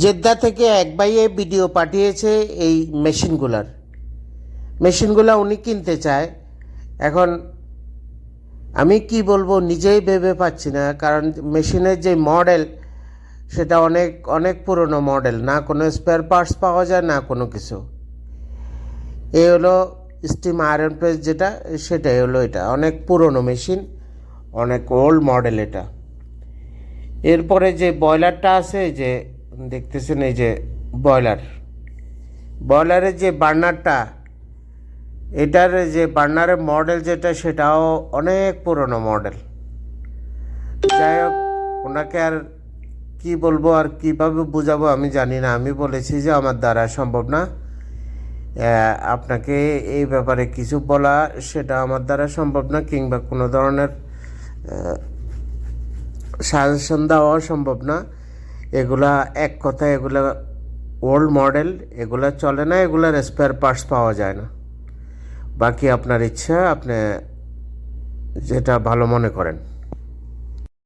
Jeddah থেকে এক ভাইয়ে ভিডিও পাঠিয়েছে এই মেশিনগুলা উনি কিনতে চায়। এখন আমি কি বলবো নিজেই ভেবে পাচ্ছি না, কারণ মেশিনের যে মডেল সেটা অনেক অনেক পুরনো মডেল, না কোনো স্পেয়ার পার্টস পাওয়া যায় না কোনো কিছু। এ হলো স্টিম আয়রন প্রেস, যেটা সেটাই হলো, এটা অনেক পুরনো মেশিন, অনেক ওল্ড মডেল এটা। এরপরে যে বয়লারটা আছে, যে দেখতেছেন, এই যে বয়লারের যে বার্নারটা, এটার যে বার্নারের মডেল যেটা, সেটাও অনেক পুরনো মডেল। যাই হোক, ওনাকে আর কি বলবো আর কিভাবে বুঝাবো আমি জানি না। আমি বলেছি যে আমার দ্বারা সম্ভব না আপনাকে এই ব্যাপারে কিছু বলা, সেটা আমার দ্বারা সম্ভব না, কিংবা কোনো ধরনের সাজেশন দেওয়াও সম্ভব না। এগুলা এক কথা, এগুলা ওল্ড মডেল, এগুলা চলে না, এগুলার স্পেয়ার পার্টস পাওয়া যায় না। বাকি আপনার ইচ্ছা, আপনি যেটা ভালো মনে করেন।